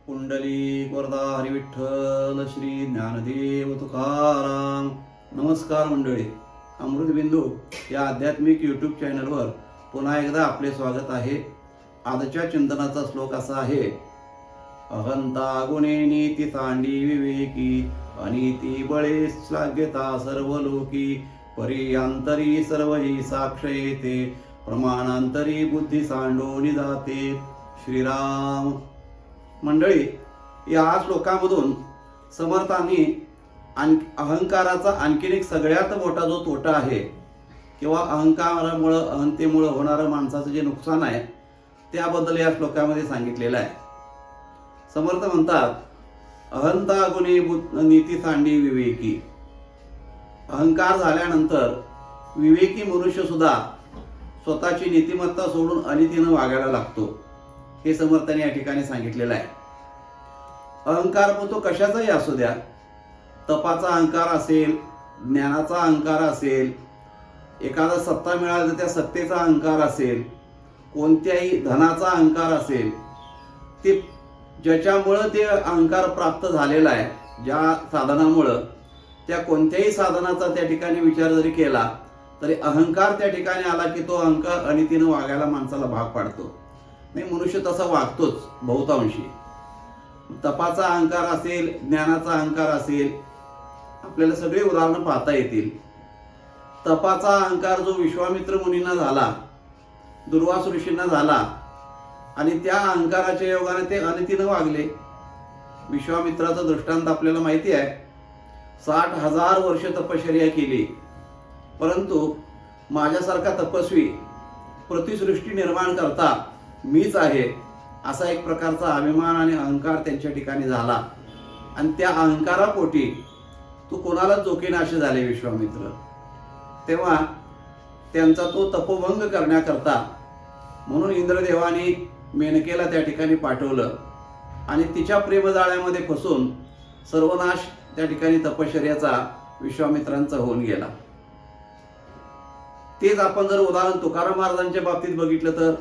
पुंडलिक वरदा हरिविठ्ठल श्री ज्ञानदेव तुकाराम. नमस्कार मंडळी, अमृतबिंदू या आध्यात्मिक यूट्यूब चॅनलवर पुन्हा एकदा आपले स्वागत आहे. आजच्या चिंतनाचा श्लोक असा आहे: अहंता गुणे नीती सांडी विवेकी, अनीती बळे श्लाघ्यता सर्व लोकी, परियांतरी सर्वही साक्ष येते, प्रमाणांतरी बुद्धी सांडोनी जाते. श्रीराम. मंडळी, या श्लोकामधून समर्थांनी अहंकाराचा आणखीन एक सगळ्यात मोठा जो तोटा आहे किंवा अहंकारामुळं अहंतेमुळं होणारं माणसाचं जे नुकसान आहे त्याबद्दल या श्लोकामध्ये सांगितलेलं आहे. समर्थ म्हणतात, अहंता गुणे नीती सांडी विवेकी. अहंकार झाल्यानंतर विवेकी मनुष्य सुद्धा स्वतःची नीतिमत्ता सोडून अनितीनं वागायला लागतो. हे समर्थांनी या ठिकाणी सांगितलेलं आहे. अहंकार मग तो कशाचाही असू द्या, तपाचा अहंकार असेल, ज्ञानाचा अहंकार असेल, एखादा सत्ता मिळाली तर त्या सत्तेचा अहंकार असेल, कोणत्याही धनाचा अहंकार असेल, ते ज्याच्यामुळं ते अहंकार प्राप्त झालेला आहे, ज्या साधनामुळं, त्या कोणत्याही साधनाचा त्या ठिकाणी विचार जरी केला तरी अहंकार त्या ठिकाणी आला की तो अहंकार अनितीनं वागायला माणसाला भाग पाडतो. नाही, मनुष्य तसा वागतोच बहुतांशी. तपाचा अहंकार असेल, ज्ञानाचा अहंकार असेल, आपल्याला सगळे उदाहरणं पाहता येतील. तपाचा अहंकार जो विश्वामित्र मुनींना झाला, दुर्वास ऋषींना झाला, आणि त्या अहंकाराच्या योगाने ते अनितीनं वागले. विश्वामित्राचं दृष्टांत आपल्याला माहिती आहे. 60,000 वर्ष तपश्चर्या केली, परंतु माझ्यासारखा तपस्वी प्रतिसृष्टी निर्माण करता मीच आहे असा एक प्रकारचा अभिमान आणि अहंकार त्यांच्या ठिकाणी झाला. आणि त्या अहंकारापोटी तो कोणालाच जोखीनाशे झाले विश्वामित्र. तेव्हा त्यांचा तो तपोभंग करण्याकरता म्हणून इंद्रदेवाने मेनकेला त्या ठिकाणी पाठवलं आणि तिच्या प्रेमजाळ्यामध्ये फसून सर्वनाश त्या ठिकाणी तपश्चर्याचा विश्वामित्रांचा होऊन गेला. तेच आपण जर उदाहरण तुकाराम महाराजांच्या बाबतीत बघितलं तर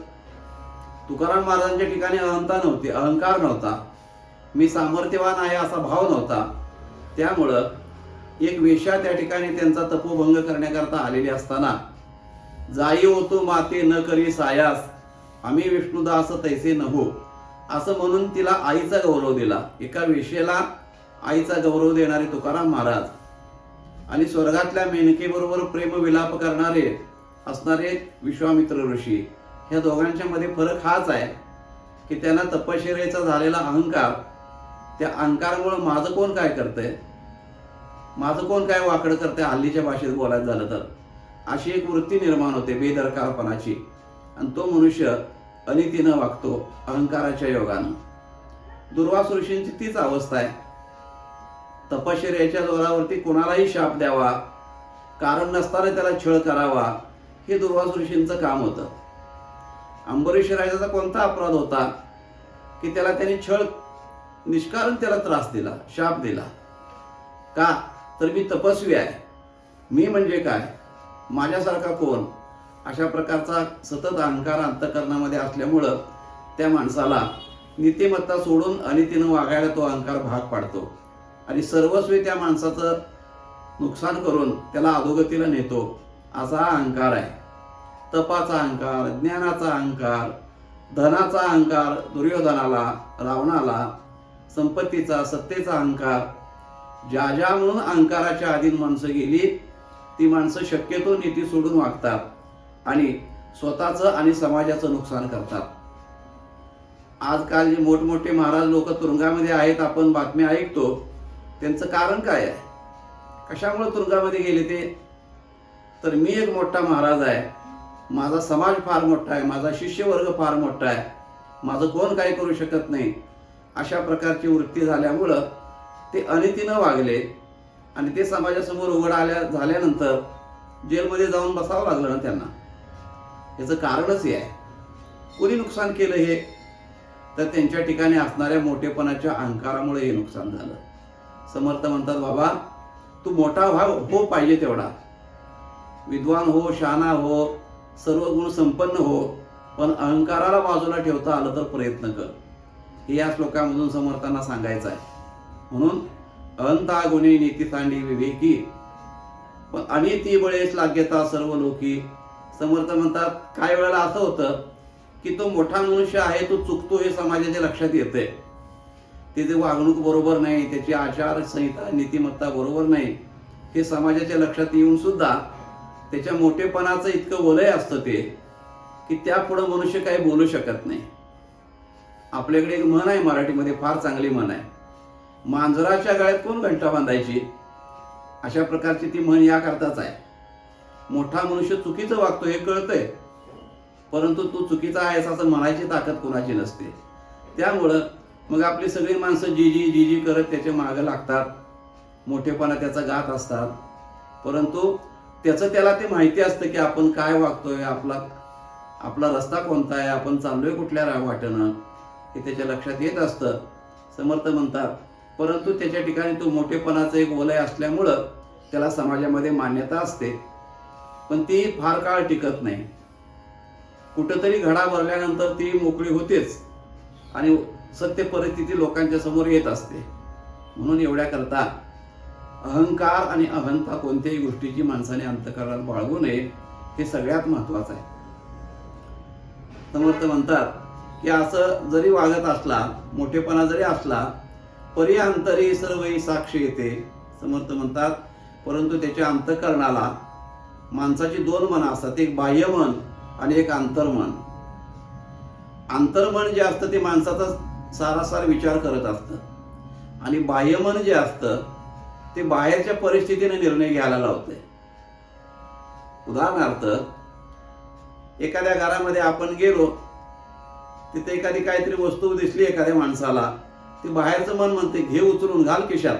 तुकाराम महाराजांच्या ठिकाणी अहंता नव्हती, अहंकार नव्हता, मी सामर्थ्यवान आहे असा भाव नव्हता. त्यामुळं एक वेश्या त्या ठिकाणी त्यांचा तपोभंग करण्याकरता आलेली असताना, जाई होतो माते न करी सायास, आम्ही विष्णुदास तैसे नहो, असं म्हणून तिला आईचा गौरव दिला. एका वेश्येला आईचा गौरव देणारे तुकाराम महाराज आणि स्वर्गातल्या मेनकेबरोबर प्रेमविलाप करणारे असणारे विश्वामित्र ऋषी, ह्या दोघांच्या मध्ये फरक हाच आहे की त्यांना तपश्चर्येचा झालेला अहंकार, त्या अहंकारामुळे माझं कोण काय करतंय, माझं कोण काय वाकडं करतंय, हल्लीच्या भाषेत बोलायचं झालं तर अशी एक वृत्ती निर्माण होते बेदरकारपणाची, आणि तो मनुष्य अनितीनं वागतो अहंकाराच्या योगानं. दुर्वास ऋषींची तीच अवस्था आहे. तपश्चर्याच्या जोरावरती कोणालाही शाप द्यावा, कारण नसताना त्याला छळ करावा, हे दुर्वास ऋषींचं काम होतं. अंबरीश राजाचा कोणता अपराध होता की त्याला त्यांनी छळ निष्कारण त्याला त्रास दिला, शाप दिला? का तर मी तपस्वी आहे, मी म्हणजे काय, माझ्यासारखा कोण, अशा प्रकारचा सतत अहंकार अंतःकरणामध्ये असल्यामुळं त्या माणसाला नीतिमत्ता सोडून अनितीनं वागायला तो अहंकार भाग पाडतो आणि सर्वस्वी त्या माणसाचं नुकसान करून त्याला अधोगतीला नेतो. असा हा अहंकार आहे. तपाचा अहंकार, ज्ञानाचा अहंकार, धनाचा अहंकार दुर्योधनाला, रावणाला, संपत्तीचा, सत्तेचा अहंकार, ज्या ज्या म्हणून अहंकाराच्या अधीन माणसं गेली ती माणसं शक्यतो नीती सोडून वागतात आणि स्वतःचं आणि समाजाचं नुकसान करतात. आजकाल जे मोठमोठे महाराज लोक तुरुंगामध्ये आहेत, आपण बातम्या ऐकतो, त्यांचं कारण काय आहे, कशामुळे तुरुंगामध्ये गेले ते? तर मी एक मोठा महाराज आहे, माझा समाज फार मोठा आहे, माझा शिष्यवर्ग फार मोठा आहे, माझं कोण काही करू शकत नाही, अशा प्रकारची वृत्ती झाल्यामुळं ते अनितीनं वागले आणि ते समाजासमोर उघड झाल्यानंतर जेलमध्ये जाऊन बसावं लागलं ना त्यांना. याचं कारणच हे आहे. कोणी नुकसान केलं हे? तर त्यांच्या ठिकाणी असणाऱ्या मोठेपणाच्या अहंकारामुळे हे नुकसान झालं. समर्थ म्हणतात, बाबा तू मोठा हो पाहिजे तेवढा, विद्वान हो, शहाणा हो, सर्व गुण संपन्न हो, पण अहंकाराला बाजूला ठेवता आलं तर प्रयत्न कर. हे या श्लोकामधून समर्थांना सांगायचं आहे. म्हणून अहंता गुणी नीती सांडी विवेकी पण अनिती बळेस लाग्यता सर्व लोकी. समर्थ म्हणतात काही वेळेला असं होतं की तो मोठा मनुष्य आहे, तो चुकतो हे समाजाच्या लक्षात येते. त्याची वागणूक बरोबर नाही, त्याची आचारसंहिता नीतिमत्ता बरोबर नाही हे समाजाच्या लक्षात येऊन सुद्धा त्याच्या मोठेपणाचं इतकं वलय असतं ते की त्यापुढं मनुष्य काही बोलू शकत नाही. आपल्याकडे एक म्हण आहे मराठीमध्ये, फार चांगली म्हण आहे, मांजराच्या गळ्यात कोण घंटा बांधायची. अशा प्रकारची ती म्हण या करताच आहे. मोठा मनुष्य चुकीचं वागतो हे कळतंय, परंतु तू चुकीचा आहेस असं म्हणायची ताकद कोणाची नसते. त्यामुळं मग आपली सगळी माणसं जी करत त्याच्या मागं लागतात, मोठेपणा त्याचा गात असतात. परंतु त्याचं त्याला ते माहिती असतं की आपण काय वागतोय, आपला रस्ता कोणता आहे, आपण चाललोय कुठल्या वाटेनं हे त्याच्या लक्षात येत असतं. समर्थ म्हणतात परंतु त्याच्या ठिकाणी तो मोठेपणाचं एक वलय असल्यामुळं त्याला समाजामध्ये मान्यता असते, पण ती फार काळ टिकत नाही. कुठंतरी घडा भरल्यानंतर ती मोकळी होतेच आणि सत्य परिस्थिती लोकांच्या समोर येत असते. म्हणून एवढ्या करता अहंकार आणि अहंता कोणत्याही गोष्टीची माणसाने अंतःकरणात बाळगू नये हे सगळ्यात महत्वाचं आहे. समर्थ म्हणतात की असं जरी वागत असला, मोठेपणा जरी असला, परी अंतरी सर्वही साक्ष येते. समर्थ म्हणतात परंतु त्याच्या अंतःकरणाला माणसाची दोन मन असतात, एक बाह्य मन आणि एक अंतर्मन. अंतर्मन जे असतं ते माणसाचा सारासार विचार करत असतं आणि बाह्यमन जे असतं ते बाहेरच्या परिस्थितीने निर्णय घ्यायला लावतंय. उदाहरणार्थ एखाद्या घरामध्ये आपण गेलो, तिथे एखादी काहीतरी वस्तू दिसली एखाद्या माणसाला, ते बाहेरचं मन म्हणते घे उचलून घाल खिशात,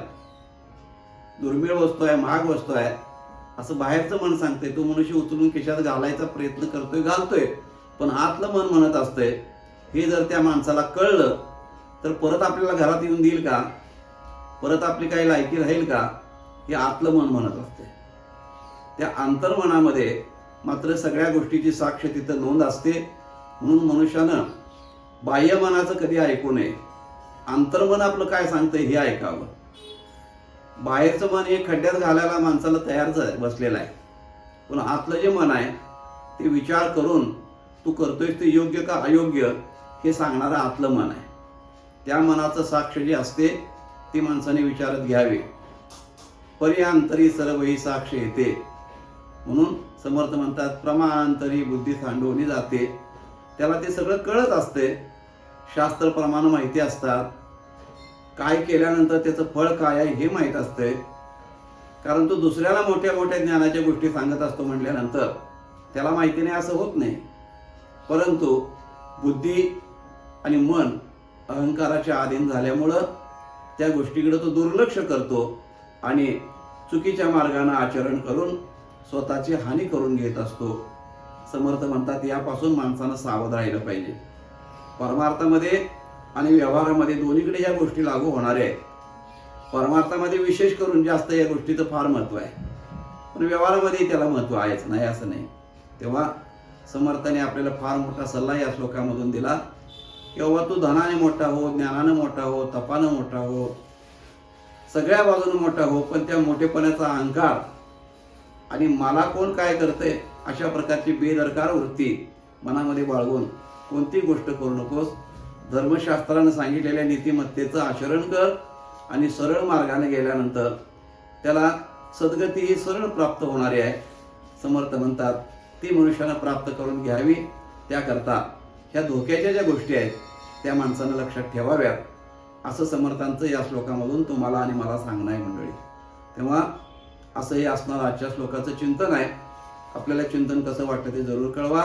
दुर्मिळ वस्तू आहे, महाग वस्तू आहे असं बाहेरचं मन सांगते. तो मनुष्य उचलून खिशात घालायचा प्रयत्न करतोय, घालतोय, पण आतलं मन म्हणत असतंय हे जर त्या माणसाला कळलं तर परत आपल्याला घरात येऊन देईल का, परत आपली काही लायकी राहील का, हे आतलं मन म्हणत असते. त्या अंतर्मनामध्ये मात्र सगळ्या गोष्टीची साक्ष तिथं नोंद असते. म्हणून मनुष्यानं बाह्य मनाचं कधी ऐकू नये, अंतर्मन आपलं काय सांगतंय हे ऐकावं. बाहेरचं मन हे खड्ड्यात घालायला माणसाला तयार बसलेलं आहे, पण आतलं जे मन आहे ते विचार करून तू करतोयस ते योग्य का अयोग्य हे सांगणारं आतलं मन आहे. त्या मनाचं साक्ष जे असते ती माणसाने विचारत घ्यावी. पर्यांतरी सर्वही साक्ष येते. म्हणून समर्थ म्हणतात प्रमाणांतरी बुद्धी सांडवली जाते. त्याला ते सगळं कळत असते, शास्त्र प्रमाण माहिती असतात, काय केल्यानंतर त्याचं फळ काय आहे हे माहीत असते. कारण तो दुसऱ्याला मोठ्या मोठ्या ज्ञानाच्या गोष्टी सांगत असतो म्हटल्यानंतर त्याला माहिती नाही असं होत नाही. परंतु बुद्धी आणि मन अहंकाराच्या अधीन झाल्यामुळं त्या गोष्टीकडे तो दुर्लक्ष करतो आणि चुकीच्या मार्गाने आचरण करून स्वतःची हानी करून घेत असतो. समर्थ म्हणतात यापासून माणसानं सावध राहिलं पाहिजे. परमार्थामध्ये आणि व्यवहारामध्ये दोन्हीकडे या गोष्टी लागू होणार आहेत. परमार्थामध्ये विशेष करून जास्त या गोष्टीचं फार महत्व आहे, पण व्यवहारामध्ये त्याला महत्व आहेच नाही असं नाही. तेव्हा समर्थाने आपल्याला फार मोठा सल्ला या श्लोकामधून दिला की बाबा तू धनाने मोठा हो, ज्ञानानं मोठा हो, तपानं मोठा हो, सगळ्या बाजूने मोठा हो, पण त्या मोठेपणाचा अहंकार आणि मला कोण काय करते अशा प्रकारची बेदरकार वृत्ती मनामध्ये बाळगून कोणती गोष्ट करू नकोस. धर्मशास्त्रानं सांगितलेल्या नीतिमत्तेचं आचरण कर आणि सरळ मार्गाने गेल्यानंतर त्याला सद्गती ही सरळ प्राप्त होणारी आहे. समर्थ म्हणतात ती मनुष्यानं प्राप्त करून घ्यावी. त्याकरता ह्या धोक्याच्या ज्या गोष्टी आहेत त्या माणसानं लक्षात ठेवाव्यात असं समर्थांचं या श्लोकामधून तुम्हाला आणि मला सांगणं आहे मंडळी. तेव्हा असं हे असणारं आजच्या श्लोकाचं चिंतन आहे. आपल्याला चिंतन कसं वाटतं ते जरूर कळवा.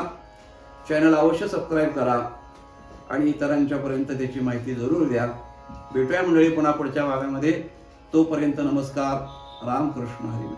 चॅनल अवश्य सबस्क्राईब करा आणि इतरांच्यापर्यंत त्याची माहिती जरूर द्या. भेटूया मंडळी पुन्हा पुढच्या भागामध्ये. तोपर्यंत नमस्कार. रामकृष्ण हरी.